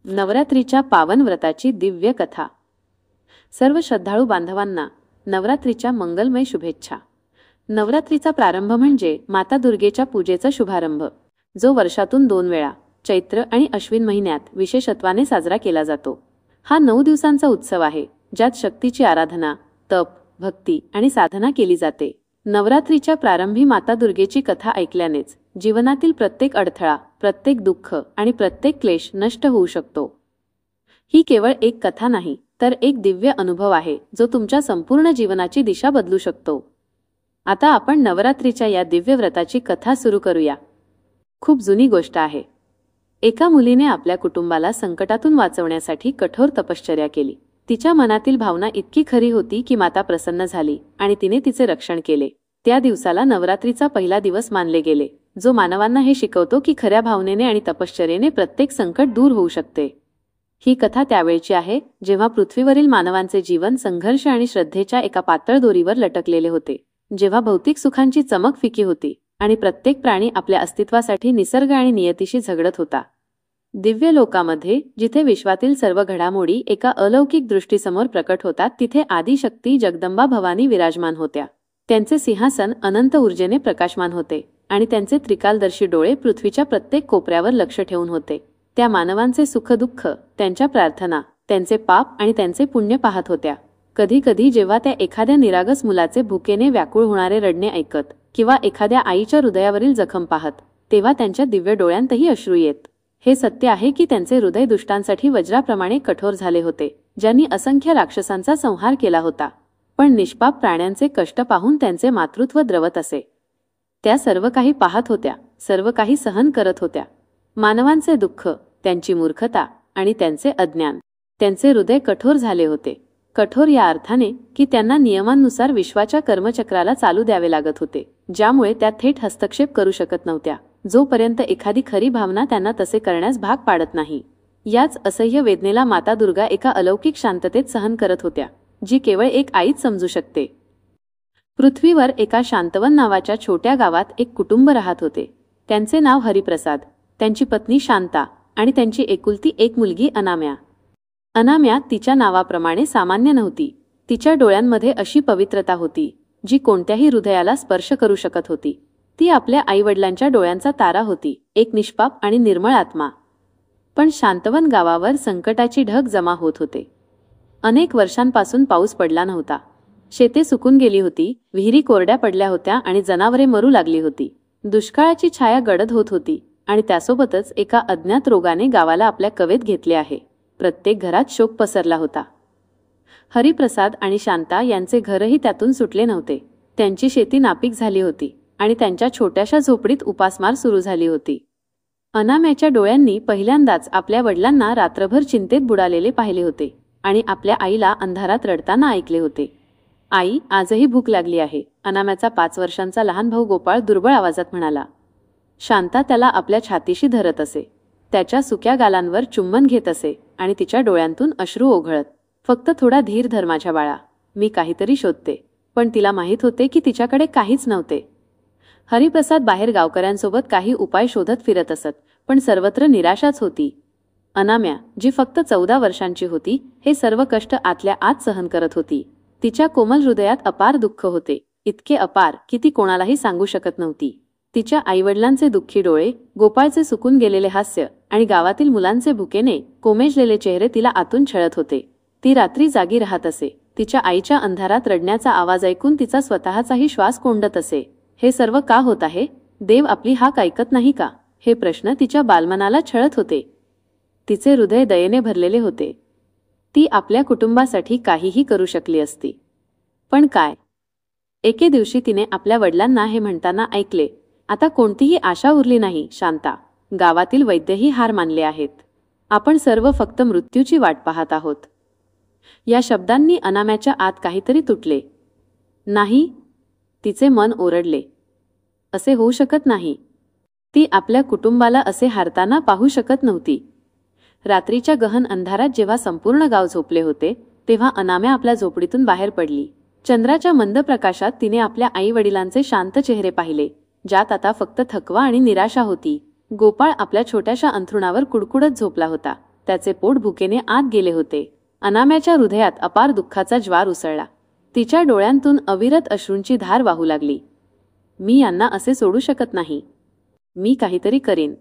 नवरात्रीच्या पावन व्रताची दिव्य कथा। सर्व श्रद्धाळू बांधवांना नवरात्रीच्या मंगलमय शुभेच्छा। नवरात्रीचा प्रारंभ म्हणजे माता दुर्गेच्या पूजेचा शुभारंभ, जो वर्षातून 2 वेळा चैत्र आणि अश्विन महिन्यात विशेषत्वाने साजरा केला जातो। हा 9 दिवसांचा उत्सव आहे, ज्यात शक्तीची आराधना, तप, भक्ती आणि साधना केली जाते। नवरात्रीच्या प्रारंभी माता दुर्गेची कथा ऐकल्यानेच जीवनातील प्रत्येक अडथळा, प्रत्येक दुःख आणि प्रत्येक क्लेश नष्ट होऊ शकतो। ही केवळ एक कथा नाही, तर एक दिव्य अनुभव आहे, जो तुमच्या संपूर्ण जीवनाची दिशा बदलू शकतो। आता आपण नवरात्रीच्या या दिव्य व्रताची कथा सुरू करूया। खूप जुनी गोष्ट आहे। एका मुलीने आपल्या कुटुंबाला संकटातून वाचवण्यासाठी कठोर तपश्चर्या केली। तिच्या मनातील भावना इतकी खरी होती की माता प्रसन्न झाली आणि तिने तिचे रक्षण केले। त्या दिवसाला नवरात्रीचा पहिला दिवस मानले गेले, जो मानवांना हे शिकवतो की खऱ्या भावनेने आणि तपश्चर्येने प्रत्येक संकट दूर होऊ शकते। ही कथा त्यावेळची आहे, जेव्हा पृथ्वीवरील मानवांचे जीवन संघर्ष आणि श्रद्धेच्या एका पातळ दोरीवर लटकलेले होते, जेव्हा भौतिक सुखांची चमक फिकी होती आणि प्रत्येक प्राणी आपल्या अस्तित्वासाठी निसर्ग आणि नियतीशी झगडत होता। दिव्य लोकामध्ये, जिथे विश्वातील सर्व घडामोडी एका अलौकिक दृष्टीसमोर प्रकट होतात, तिथे आदिशक्ती जगदंबा भवानी विराजमान होत्या। त्यांचे सिंहासन अनंत ऊर्जेने प्रकाशमान होते आणि त्यांचे त्रिकालदर्शी डोळे पृथ्वीच्या प्रत्येक कोपऱ्यावर लक्ष ठेवून होते। त्या मानवांचे सुख-दुःख, त्यांच्या प्रार्थना, त्यांचे पाप आणि त्यांचे पुण्य पाहत होत्या। कधी-कधी जेव्हा त्या एखाद्या निरागस मुलाचे भुकेने व्याकुळ होणारे रडणे ऐकत किंवा एखाद्या आईच्या हृदयावरील जखम पाहत, तेव्हा त्यांच्या दिव्य डोळ्यांतही अश्रू येत। हे सत्य आहे की त्यांचे हृदय दुष्टांसाठी वज्राप्रमाणे कठोर झाले होते, ज्यांनी असंख्य राक्षसांचा संहार केला होता, पण निष्पाप प्राण्यांचे कष्ट पाहून त्यांचे मातृत्व द्रवत असे। त्या सर्व काही पाहत होत्या, सर्व काही सहन करत होत्या। मानवांचे दुःख, त्यांची मूर्खता आणि त्यांचे अज्ञान, त्यांचे हृदय कठोर झाले होते। कठोर या अर्थाने की त्यांना नियमांनुसार विश्वाच्या कर्मचक्राला चालू द्यावे लागत होते, ज्यामुळे त्या थेट हस्तक्षेप करू शकत नव्हत्या, जोपर्यंत एखादी खरी भावना त्यांना तसे करण्यास भाग पाडत नाही। याच असह्य वेदनेला माता दुर्गा एका अलौकिक शांततेत सहन करत होत्या, जी केवळ एक आईच समजू शकते। पृथ्वीवर एका शांतवन नावाच्या छोट्या गावात एक कुटुंब राहत होते। त्यांचे नाव हरिप्रसाद, त्यांची पत्नी शांता आणि त्यांची एकुलती एक मुलगी अनाम्या। अनाम्या तिच्या नावाप्रमाणे सामान्य नव्हती। तिच्या डोळ्यांमध्ये अशी पवित्रता होती, जी कोणत्याही हृदयाला स्पर्श करू शकत होती। ती आपल्या आईवडिलांच्या डोळ्यांचा तारा होती, एक निष्पाप आणि निर्मळ आत्मा। पण शांतवन गावावर संकटाची ढग जमा होत होते। अनेक वर्षांपासून पाऊस पडला नव्हता। शेते सुकून गेली होती, विहिरी कोरड्या पडल्या होत्या आणि जनावरे मरू लागली होती। दुष्काळाची छाया गडद होत होती आणि त्यासोबतच एका अज्ञात रोगाने गावाला आपल्या कवेत घेतले आहे। प्रत्येक घरात शोक पसरला होता। हरिप्रसाद आणि शांता यांचे घरही त्यातून सुटले नव्हते। त्यांची शेती नापीक झाली होती आणि त्यांच्या छोट्याशा झोपडीत उपासमार सुरू झाली होती। अनाम्याच्या डोळ्यांनी पहिल्यांदाच आपल्या वडिलांना रात्रभर चिंतेत बुडालेले पाहिले होते आणि आपल्या आईला अंधारात रडताना ऐकले होते। आई, आजही भूक लागली आहे, अनाम्याचा 5 वर्षांचा लहान भाऊ गोपाळ दुर्बळ आवाजात म्हणाला। शांता त्याला आपल्या छातीशी धरत असे, त्याच्या सुक्या गालांवर चुंबन घेत असे आणि तिच्या डोळ्यांतून अश्रू ओघळत, फक्त थोडा धीर धर माझ्या बाळा, मी काहीतरी शोधते। पण तिला माहीत होते की तिच्याकडे काहीच नव्हते। हरिप्रसाद बाहेर गावकऱ्यांसोबत काही उपाय शोधत फिरत असत, पण सर्वत्र निराशाच होती। अनाम्या, जी फक्त 14 वर्षांची होती, हे सर्व कष्ट आतल्या आत सहन करत होती। तिच्या कोमल हृदयात अपार दुःख होते, इतके अपार की ती कोणालाही सांगू शकत नव्हती। तिच्या आईवडिलांचे दुःखी डोळे, गोपाळचे सुकून गेलेले हास्य आणि गावातील मुलांचे भुकेने कोमेजलेले चेहरे तिला आतून छळत होते। ती रात्री जागी राहत असे, तिच्या आईच्या अंधारात रडण्याचा आवाज ऐकून तिचा स्वतःचाही श्वास कोंडत असे। हे सर्व का होत आहे? देव आपली हाक ऐकत नाही का? हे प्रश्न तिच्या बालमनाला छळत होते। तिचे हृदय दयेने भरलेले होते। ती आपल्या कुटुंबासाठी काहीही करू शकली असती, पण काय? एके दिवशी तिने आपल्या वडिलांना हे म्हणताना ऐकले, आता कोणतीही आशा उरली नाही शांता, गावातील वैद्यही हार मानले आहेत। आपण सर्व फक्त मृत्यूची वाट पाहत आहोत। या शब्दांनी अनाम्याच्या आत काहीतरी तुटले। नाही, तिचे मन ओरडले, असे होऊ शकत नाही। ती आपल्या कुटुंबाला असे हारताना पाहू शकत नव्हती। रात्रीच्या गहन अंधारात जेव्हा संपूर्ण गाव झोपले होते, तेव्हा अनाम्या आपल्या झोपडीतून बाहेर पडली। चंद्राच्या मंद प्रकाशात तिने आपल्या आई-वडिलांचे शांत चेहरे पाहिले, ज्यात आता फक्त थकवा आणि निराशा होती। गोपाळ आपल्या छोट्याशा अंथरुणावर कुडकुडत झोपला होता, त्याचे पोट भुकेने आत गेले होते. अनाम्याच्या हृदयात अपार दुःखाचा ज्वार उसळला. तिच्या डोळ्यांतून अविरत अश्रूंची धार वाहू लागली. मी यांना असे सोडू शकत नाही. मी काहीतरी करीन.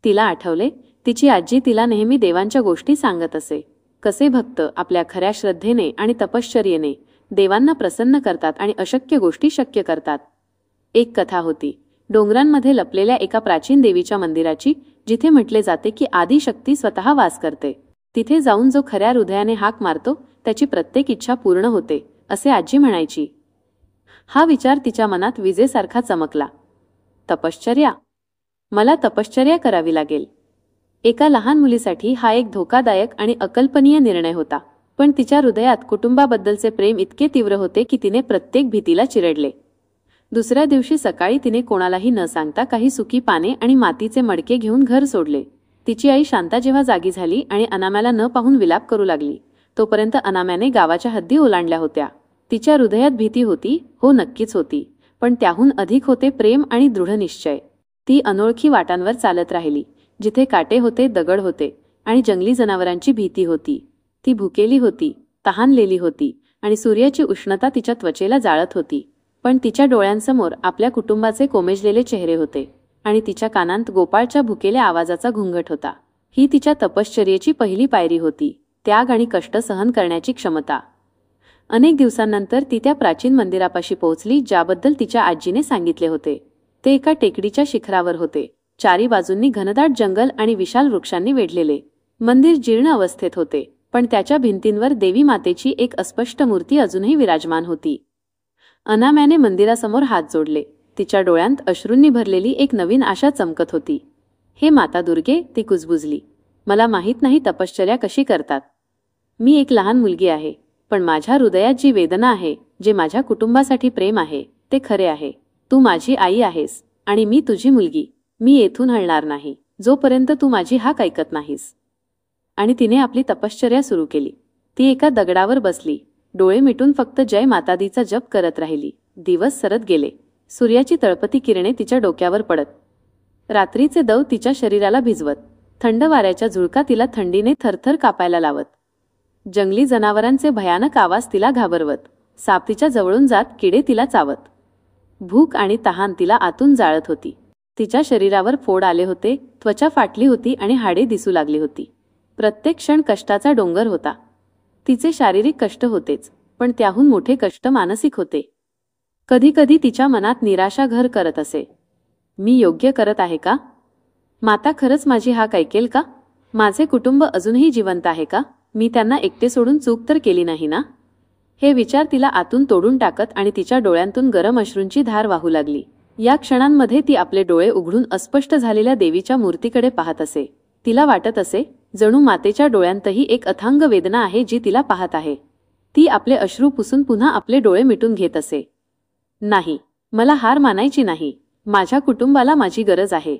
तिला आठवले, तिची आजी तिला नेहमी देवांच्या गोष्टी सांगत असे. कसे भक्त आपल्या खऱ्या श्रद्धेने आणि तपश्चर्येने देवांना प्रसन्न करतात आणि अशक्य गोष्टी शक्य करतात. एक कथा होती डोंगरांमध्ये लपलेल्या एका प्राचीन देवीच्या मंदिराची, जिथे म्हटले जाते की आदिशक्ती स्वतः वास करते. तिथे जाऊन जो खऱ्या हृदयाने हाक मारतो त्याची प्रत्येक इच्छा पूर्ण होते, असे आजी म्हणायची. हा विचार तिच्या मनात विजेसारखा चमकला. तपश्चर्या, मला तपश्चर्या करावी लागेल. एका लहान मुलीसाठी हा एक धोकादायक आणि अकल्पनीय निर्णय होता, पण तिच्या हृदयात कुटुंबाबद्दलचे प्रेम इतके तीव्र होते की तिने प्रत्येक भीतीला चिरडले. दुसऱ्या दिवशी सकाळी तिने कोणालाही न सांगता काही सुकी पाने आणि मातीचे मडके घेऊन घर सोडले. तिची आई शांता जेव्हा जागी झाली आणि अनाम्याला न पाहून विलाप करू लागली, तोपर्यंत अनाम्याने गावाच्या हद्दी ओलांडल्या होत्या. तिच्या हृदयात भीती होती, हो नक्कीच होती, पण त्याहून अधिक होते प्रेम आणि दृढ निश्चय. ती अनोळखी वाटांवर चालत राहिली, जिथे काटे होते, दगड होते आणि जंगली जनावरांची भीती होती. ती भुकेली होती, तहानलेली होती आणि सूर्याची उष्णता तिच्या त्वचेला जाळत होती. पण तिच्या डोळ्यांसमोर आपल्या कुटुंबाचे कोमेजलेले चेहरे होते आणि तिच्या कानांत गोपाळच्या भुकेल्या आवाजाचा घुंगट होता. ही तिच्या तपश्चर्येची पहिली पायरी होती, त्याग आणि कष्ट सहन करण्याची क्षमता. अनेक दिवसांनंतर ती त्या प्राचीन मंदिरापाशी पोहोचली, ज्याबद्दल तिच्या आजीने सांगितले होते. ते एका टेकडीच्या शिखरावर होते. चारी बाजूंनी घनदाट जंगल आणि विशाल वृक्षांनी वेढलेले. मंदिर जीर्ण अवस्थेत होते, पण त्याच्या भिंतींवर देवी मातेची एक अस्पष्ट मूर्ती अजूनही विराजमान होती. अनाम्याने मंदिरासमोर हात जोडले. तिच्या डोळ्यांत अश्रूंनी भरलेली एक नवीन आशा चमकत होती. हे माता दुर्गे, ती कुजबुजली, मला माहीत नाही तपश्चर्या कशी करतात. मी एक लहान मुलगी आहे, पण माझ्या हृदयात जी वेदना आहे, जे माझ्या कुटुंबासाठी प्रेम आहे, ते खरे आहे. तू माझी आई आहेस आणि मी तुझी मुलगी. मी येथून हलणार नाही जोपर्यंत तू माझी हाक ऐकत नाहीस. आणि तिने आपली तपश्चर्या सुरू केली. ती एका दगडावर बसली, डोळे मिटून फक्त जय मातादीचा जप करत राहिली. दिवस सरत गेले. सूर्याची तळपती किरणे तिच्या डोक्यावर पडत, रात्रीचे दव तिच्या शरीराला भिजवत, थंड वाऱ्याच्या झुळका तिला थंडीने थरथर कापायला लावत. जंगली जनावरांचे भयानक आवाज तिला घाबरवत, साप तिच्या जवळून जात, किडे तिला चावत. भूक आणि तहान तिला आतून जाळत होती. तिच्या शरीरावर फोड आले होते, त्वचा फाटली होती आणि हाडे दिसू लागली होती. प्रत्येक क्षण कष्टाचा डोंगर होता. तिचे शारीरिक कष्ट होतेच, पण त्याहून मोठे कष्ट मानसिक होते. कधी कधी तिच्या मनात निराशा घर करत असे. मी योग्य करत आहे का? माता खरंच माझी हाक ऐकेल का? माझे कुटुंब अजूनही जिवंत आहे का? मी त्यांना एकटे सोडून चूक तर केली नाही ना? हे विचार तिला आतून तोडून टाकत आणि तिच्या डोळ्यांतून गरम अश्रूंची धार वाहू लागली. या क्षणांमध्ये ती आपले डोळे उघडून अस्पष्ट झालेल्या देवीच्या मूर्तीकडे पाहत असे. तिला वाटत असे, जणू मातेच्या डोळ्यांतही एक अथांग वेदना आहे जी तिला पाहत आहे. ती आपले अश्रू पुसून पुन्हा आपले डोळे मिटून घेत असे. नाही, मला हार मानायची नाही. माझ्या कुटुंबाला माझी गरज आहे.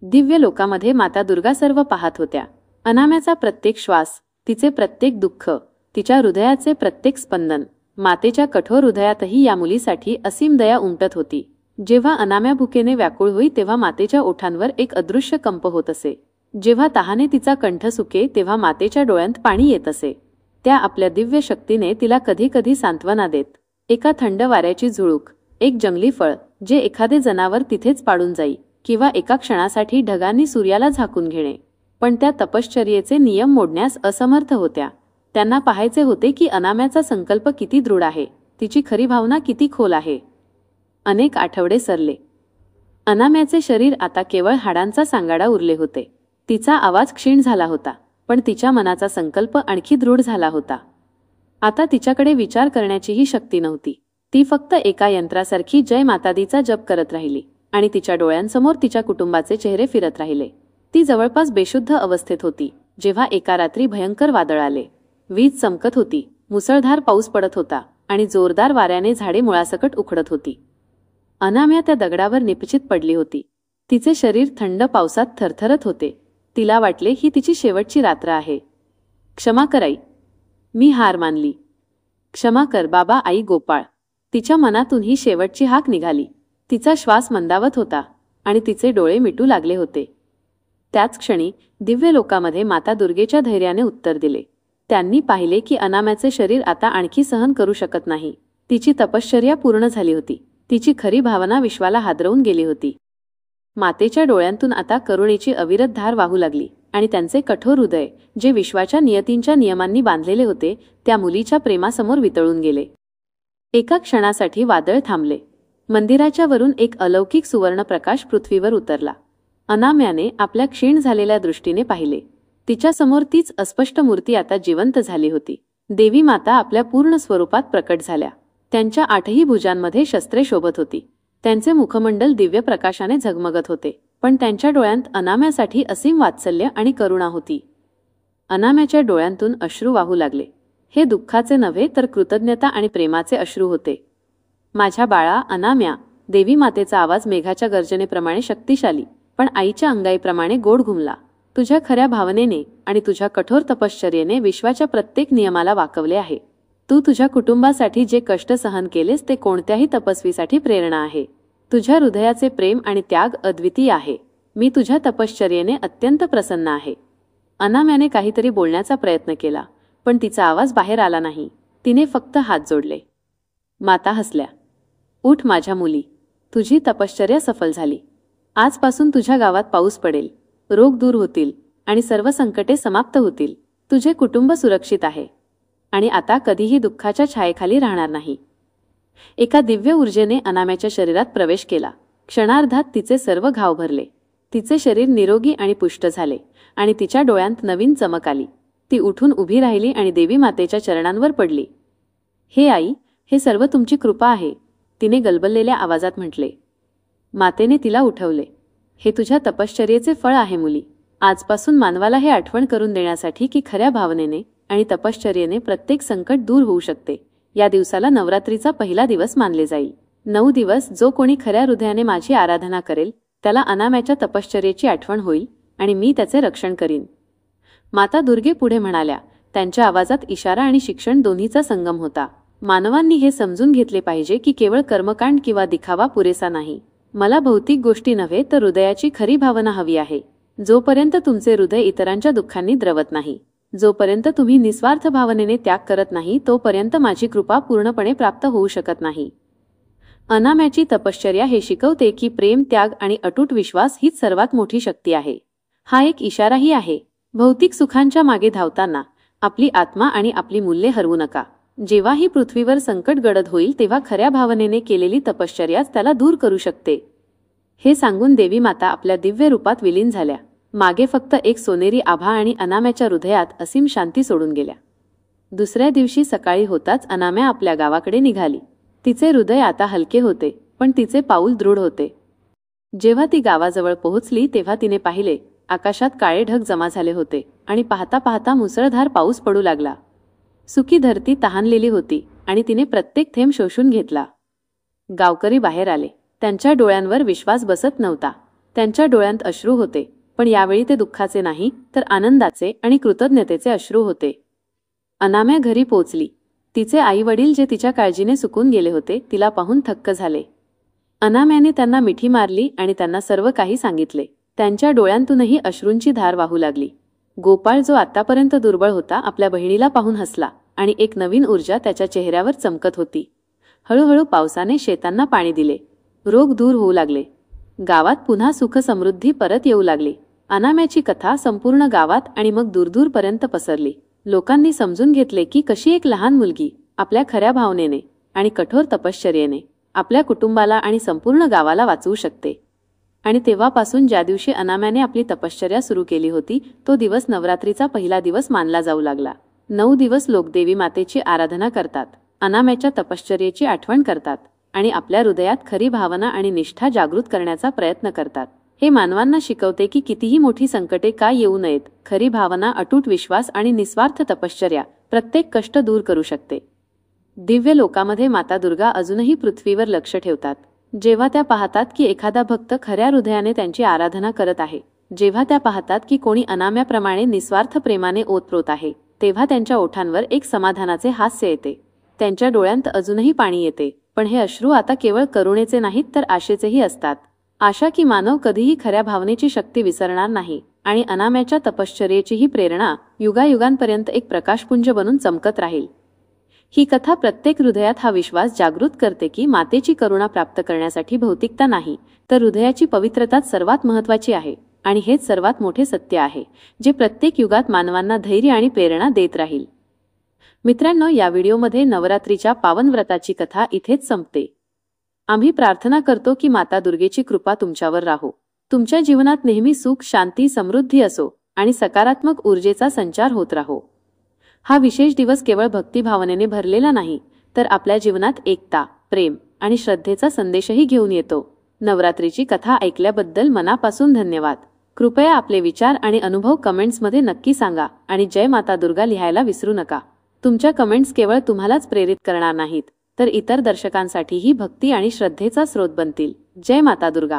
दिव्य लोकामध्ये माता दुर्गा सर्व पाहत होत्या. अनाम्याचा प्रत्येक श्वास, तिचे प्रत्येक दुःख, तिच्या हृदयाचे प्रत्येक स्पंदन. मातेच्या कठोर हृदयातही या मुलीसाठी असीम दया उमटत होती. जेव्हा अनाम्या भुकेने व्याकुळ होई तेव्हा मातेच्या ओठांवर एक अदृश्य कंप होत असे. जेव्हा तहाने तिचा कंठ सुके तेव्हा मातेच्या डोळ्यांत पाणी येत असे. त्या आपल्या दिव्य शक्तीने तिला कधी कधी सांत्वना देत. एका थंड वाऱ्याची झुळूक, एक जंगली फळ जे एखादे जनावर तिथेच पाडून जाई, किंवा एका क्षणासाठी ढगांनी सूर्याला झाकून घेणे. पण त्या तपश्चर्येचे नियम मोडण्यास असमर्थ होत्या. त्यांना पाहायचे होते की अनाम्याचा संकल्प किती दृढ आहे, तिची खरी भावना किती खोल आहे. अनेक आठवडे सरले. अनाम्याचे शरीर आता केवळ हाडांचा सांगाडा उरले होते. तिचा आवाज क्षीण झाला होता, पण तिच्या मनाचा संकल्प आणखी दृढ झाला होता. आता तिच्याकडे विचार करण्याचीही शक्ती नव्हती. ती फक्त एका यंत्रासारखी जय मातादीचा जप करत राहिली आणि तिच्या डोळ्यांसमोर तिच्या कुटुंबाचे चेहरे फिरत राहिले. ती जवळपास बेशुद्ध अवस्थेत होती, जेव्हा एका रात्री भयंकर वादळ आले. वीज चमकत होती, मुसळधार पाऊस पडत होता आणि जोरदार वाऱ्याने झाडे मुळासकट उखडत होती. अनाम्या त्या दगडावर निपचित पडली होती. तिचे शरीर थंड पावसात थरथरत होते. तिला वाटले ही तिची शेवटची रात्र आहे. क्षमा कर आई, मी हार मानली. क्षमा कर बाबा, आई गोपाळ. तिच्या मनातून ही शेवटची हाक निघाली. तिचा श्वास मंदावत होता आणि तिचे डोळे मिटू लागले होते. त्याच क्षणी दिव्य लोकामध्ये माता दुर्गेच्या धैर्याने उत्तर दिले. त्यांनी पाहिले की अनाम्याचे शरीर आता आणखी सहन करू शकत नाही. तिची तपश्चर्या पूर्ण झाली होती. तिची खरी भावना विश्वाला हादरवून गेली होती. मातेच्या डोळ्यांतून आता करुणेची अविरत धार वाहू लागली आणि त्यांचे कठोर हृदय, जे विश्वाच्या नियतींच्या नियमांनी बांधलेले होते, त्या मुलीच्या प्रेमासमोर वितळून गेले. एका क्षणासाठी वादळ थांबले. मंदिराच्या वरून एक अलौकिक सुवर्णप्रकाश पृथ्वीवर उतरला. अनाम्याने आपल्या क्षीण झालेल्या दृष्टीने पाहिले. तिच्यासमोर तीच अस्पष्ट मूर्ती आता जिवंत झाली होती. देवी माता आपल्या पूर्ण स्वरूपात प्रकट झाल्या. त्यांच्या 8ही भुजांमध्ये शस्त्रे शोभत होती. त्यांचे मुखमंडल दिव्य प्रकाशाने झगमगत होते, पण त्यांच्या डोळ्यांत अनाम्यासाठी असीम वात्सल्य आणि करुणा होती. अनाम्याच्या डोळ्यांतून अश्रू वाहू लागले. हे दुःखाचे नव्हे तर कृतज्ञता आणि प्रेमाचे अश्रू होते. माझ्या बाळा अनाम्या, देवी मातेचा आवाज मेघाच्या गर्जनेप्रमाणे शक्तिशाली पण आईच्या अंगाईप्रमाणे गोड घुमला. तुझ्या खऱ्या भावनेने आणि तुझ्या कठोर तपश्चर्येने विश्वाच्या प्रत्येक नियमाला वाकवले आहे. तू तुझ्या कुटुंबासाठी जे कष्ट सहन केलेस ते कोणत्याही तपस्वीसाठी प्रेरणा आहे. तुझ्या हृदयाचे प्रेम आणि त्याग अद्वितीय आहे. मी तुझ्या तपश्चर्येने अत्यंत प्रसन्न आहे. अनाम्याने काहीतरी बोलण्याचा प्रयत्न केला, पण तिचा आवाज बाहेर आला नाही. तिने फक्त हात जोडले. माता हसल्या. उठ माझ्या मुली, तुझी तपश्चर्या सफल झाली. आजपासून तुझ्या गावात पाऊस पडेल, रोग दूर होतील आणि सर्व संकटे समाप्त होतील. तुझे कुटुंब सुरक्षित आहे आणि आता कधीही दुःखाच्या छायेखाली राहणार नाही. एका दिव्य ऊर्जेने अनाम्याच्या शरीरात प्रवेश केला. क्षणार्धात तिचे सर्व घाव भरले. तिचे शरीर निरोगी आणि पुष्ट झाले आणि तिच्या डोळ्यांत नवीन चमक आली. ती उठून उभी राहिली आणि देवी मातेच्या चरणांवर पडली. हे आई, हे सर्व तुमची कृपा आहे, तिने गलबललेल्या आवाजात म्हटले. मातेने तिला उठवले. हे तुझ्या तपश्चर्येचे फळ आहे मुली. आजपासून मानवाला हे आठवण करून देण्यासाठी की खऱ्या भावनेने आणि तपश्चर्येने प्रत्येक संकट दूर होऊ शकते. या दिवसाला नवरात्रीचा पहिला दिवस मानले जाईल. 9 दिवस जो कोणी खऱ्या हृदयाने माझी आराधना करेल त्याला अनाम्याच्या तपश्चर्येची आठवण होईल आणि मी त्याचे रक्षण करीन. माता दुर्गे पुढे म्हणाल्या. त्यांच्या आवाजात इशारा आणि शिक्षण दोन्हीचा संगम होता. मानवांनी हे समजून घेतले पाहिजे की केवळ कर्मकांड किंवा दिखावा पुरेसा नाही. मला भौतिक गोष्टी नव्हे तर हृदयाची खरी भावना हवी आहे. जोपर्यंत तुमचे हृदय इतरांच्या दुःखांनी द्रवत नाही, जोपर्यंत तुम्ही निस्वार्थ भावनेने त्याग करत नाही, तोपर्यंत माझी कृपा पूर्णपणे प्राप्त होऊ शकत नाही. अनाम्याची तपश्चर्या हे शिकवते की प्रेम, त्याग आणि अटूट विश्वास हीच सर्वात मोठी शक्ती आहे. हा एक इशाराही आहे. भौतिक सुखांच्या मागे धावताना आपली आत्मा आणि आपली मूल्ये हरवू नका. जेव्हा ही पृथ्वीवर संकट गडद होईल तेव्हा खऱ्या भावनेने केलेली तपश्चर्याच त्याला दूर करू शकते. हे सांगून देवी माता आपल्या दिव्य रूपात विलीन झाल्या. मागे फक्त एक सोनेरी आभा आणि अनाम्याच्या हृदयात असीम शांती सोडून गेल्या. दुसऱ्या दिवशी सकाळी होताच अनाम्या आपल्या गावाकडे निघाली. तिचे हृदय आता हलके होते, पण तिचे पाऊल दृढ होते. जेव्हा ती गावाजवळ पोहोचली तेव्हा तिने पाहिले, आकाशात काळे ढग जमा झाले होते आणि पाहता पाहता मुसळधार पाऊस पडू लागला. सुकी धरती तहानलेली होती आणि तिने प्रत्येक थेंब शोषून घेतला. गावकरी बाहेर आले. त्यांच्या डोळ्यांवर विश्वास बसत नव्हता. त्यांच्या डोळ्यांत अश्रू होते, पण यावेळी ते दुःखाचे नाही तर आनंदाचे आणि कृतज्ञतेचे अश्रू होते. अनाम्या घरी पोचली. तिचे आई-वडील जे तिच्या काळजीने सुकून गेले होते, तिला पाहून थक्क झाले. अनाम्याने त्यांना मिठी मारली आणि त्यांना सर्व काही सांगितले. त्यांच्या डोळ्यांतूनही अश्रूंची धार वाहू लागली. गोपाळ, जो आतापर्यंत दुर्बळ होता, आपल्या बहिणीला पाहून हसला आणि एक नवीन ऊर्जा त्याच्या चेहऱ्यावर चमकत होती. हळूहळू पावसाने शेतांना पाणी दिले. रोग दूर होऊ लागले. गावात पुन्हा सुख समृद्धी परत येऊ लागली. अनाम्याची कथा संपूर्ण गावात आणि मग दूरदूरपर्यंत पसरली. लोकांनी समजून घेतले की कशी एक लहान मुलगी आपल्या खऱ्या भावनेने आणि कठोर तपश्चर्येने आपल्या कुटुंबाला आणि संपूर्ण गावाला वाचवू शकते. आणि तेव्हापासून ज्या दिवशी अनाम्याने आपली तपश्चर्या सुरू केली होती, तो दिवस नवरात्रीचा पहिला दिवस मानला जाऊ लागला. 9 दिवस लोक देवी मातेची आराधना करतात, अनाम्याच्या तपश्चर्येची आठवण करतात आणि आपल्या हृदयात खरी भावना आणि निष्ठा जागृत करण्याचा प्रयत्न करतात. हे मानवांना शिकवते की कितीही मोठी संकटे का येऊ नयेत, खरी भावना, अटूट विश्वास आणि निस्वार्थ तपश्चर्या प्रत्येक कष्ट दूर करू शकते. दिव्य लोकामध्ये माता दुर्गा अजूनही पृथ्वीवर लक्ष ठेवतात. जेव्हा त्या पाहतात की एखादा भक्त खऱ्या हृदयाने त्यांची आराधना करत आहे, जेव्हा त्या पाहतात की कोणी अनाम्याप्रमाणे निस्वार्थ प्रेमाने ओतप्रोत आहे, तेव्हा त्यांच्या ओठांवर एक समाधानाचे हास्य येते. त्यांच्या डोळ्यांत अजूनही पाणी येते, पण हे अश्रू आता केवळ करुणेचे नाहीत तर आशेचेही असतात. आशा की मानव कधीही खऱ्या भावनेची शक्ती विसरणार नाही आणि अनाम्याच्या तपश्चर्येची ही प्रेरणा युगायुगांपर्यंत एक प्रकाशपुंज बनून चमकत राहील. ही कथा प्रत्येक हृदयात हा विश्वास जागृत करते की मातेची करुणा प्राप्त करण्यासाठी भौतिकता नाही, तर हृदयाची पवित्रताच सर्वात महत्त्वाची आहे. आणि हेच सर्वात मोठे सत्य आहे, जे प्रत्येक युगात मानवांना धैर्य आणि प्रेरणा देत राहील. मित्रांनो, या व्हिडिओमध्ये नवरात्रीच्या पावन व्रताची कथा इथेच संपते. आम्ही प्रार्थना करतो की माता दुर्गेची कृपा तुमच्यावर राहो. तुमच्या जीवनात नेहमी सुख, शांती, समृद्धी असो आणि सकारात्मक ऊर्जेचा संचार होत राहो. हा विशेष दिवस केवळ भक्तिभावनेने भरलेला नाही, तर आपल्या जीवनात एकता, प्रेम आणि श्रद्धेचा संदेशही घेऊन येतो. नवरात्रीची कथा ऐकल्याबद्दल मनापासून धन्यवाद. कृपया आपले विचार आणि अनुभव कमेंट्समध्ये नक्की सांगा आणि जय माता दुर्गा लिहायला विसरू नका. तुमच्या कमेंट्स केवळ तुम्हालाच प्रेरित करणार नाहीत, तर इतर दर्शकांसाठीही भक्ती आणि श्रद्धेचा स्रोत बनतील. जय माता दुर्गा.